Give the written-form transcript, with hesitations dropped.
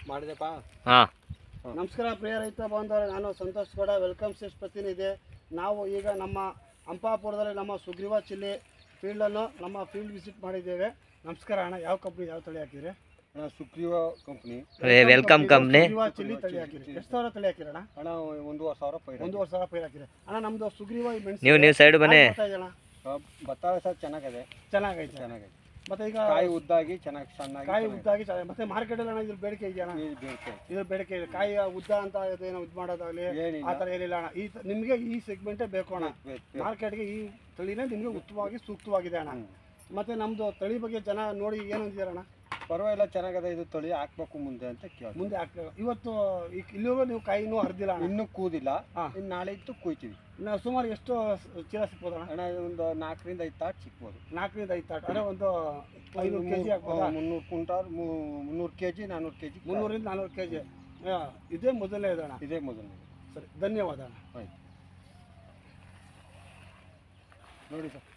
ಮಾಡಿದೆಪ್ಪ. ಹಾಂ, ನಮಸ್ಕಾರ ಪ್ರಿಯ ರೈತ ಬಾಂಧವರೇ, ನಾನು ಸಂತೋಷ್ ಗೌಡ, ವೆಲ್ಕಮ್ ಸೀಡ್ಸ್ ಪ್ರತಿನಿಧಿ. ನಾವು ಈಗ ನಮ್ಮ ಹಂಪಾಪುರದಲ್ಲಿ ನಮ್ಮ ಸುಗ್ರೀವ ಚಿಲ್ಲಿ ಫೀಲ್ಡನ್ನು ನಮ್ಮ ಫೀಲ್ಡ್ ವಿಸಿಟ್ ಮಾಡಿದ್ದೇವೆ. ನಮಸ್ಕಾರ ಅಣ್ಣ, ಯಾವ ಕಂಪ್ನಿ ಯಾವ ತಳಿ ಹಾಕಿರಿ? Sugriva company welcome company. Sugriva chilli ತಳಿ ಹಾಕಿರಿ. ಎಷ್ಟು ಸಾವಿರ ತಳಿ ಹಾಕಿರಣ್ಣ? ಅಣ್ಣ 1,500 ಪೈರು. 1,500 ಪೈರು ಹಾಕಿರಿ ಅಣ್ಣ. ನಮ್ಮದು ಸುಗ್ರೀವ ನೀವು ಸೈಡ್ ಬನ್ನಿ. ಭತ್ತ ಸಹ ಚೆನ್ನಾಗಿದೆ. ಚೆನ್ನಾಗೈತೆ. ಮತ್ತೆ ಈಗ ಕಾಯಿ ಉದ್ದಾಗಿ ಚೆನ್ನಾಗಿ ಸಣ್ಣಾಗಿ ಕಾಯಿ ಉದ್ದಾಗಿ ಮತ್ತೆ ಮಾರ್ಕೆಟಲ್ಲಿ ಅಣ್ಣ ಇದ್ರ ಬೇಡಿಕೆ ಇದೆಯಾ ಅಣ್ಣ? ಇದ್ರ ಬೇಡಿಕೆ ಇದೆ. ಕಾಯಿ ಉದ್ದ ಅಂತ ಏನೋ ಇದು ಮಾಡೋದಾಗಲಿ ಆ ಥರ ಏನಿಲ್ಲ ಅಣ್ಣ. ನಿಮಗೆ ಈ ಸೆಗ್ಮೆಂಟೇ ಬೇಕು ಅಣ್ಣ. ಮಾರ್ಕೆಟ್ಗೆ ಈ ತಳಿನೇ ನಿಮಗೆ ಉತ್ತಮವಾಗಿ ಸೂಕ್ತವಾಗಿದೆ ಅಣ್ಣ. ಮತ್ತೆ ನಮ್ಮದು ತಳಿ ಬಗ್ಗೆ ಜನ ನೋಡಿ ಏನು ಅಂದಿದ್ದಾರಣ್ಣ? ಪರವಾಗಿಲ್ಲ, ಚೆನ್ನಾಗಿದೆ, ಇದು ತಳಿ ಹಾಕ್ಬೇಕು ಮುಂದೆ ಅಂತ ಕೇಳಿ. ಮುಂದೆ ಹಾಕ್ಬೇಕು. ಇವತ್ತು ಇಲ್ಲಿವರೆಗೂ ನೀವು ಕಾಯಿ ಇನ್ನೂ ಹರಿದಿಲ್ಲ ಅಣ್ಣ? ಇನ್ನೂ ಕೂದಿಲ್ಲ. ಇನ್ನು ನಾಳೆ ಇತ್ತು ಕುಯ್ತೀವಿ. ನಾವು ಸುಮಾರು ಎಷ್ಟು ಚೀಲ ಸಿಗ್ಬೋದಣ್ಣ? ಅಣ್ಣ ಒಂದು 4ರಿಂದ 5 ತಾಟ್ ಸಿಗ್ಬೋದು. 4ರಿಂದ 5 ತಾಟ್ ಅಂದರೆ ಒಂದು 500 kg ಆಗ್ಬೋದಾ? 300 ಕ್ವಿಂಟಾಲ್ 300 kg 400 kg 300ರಿಂದ 400 kg. ಇದೇ ಮೊದಲನೇದು ಅಣ್ಣ. ಇದೇ ಮೊದಲನೇ. ಸರಿ, ಧನ್ಯವಾದ ಅಣ್ಣ. ಆಯ್ತು ನೋಡಿ ಸರ್.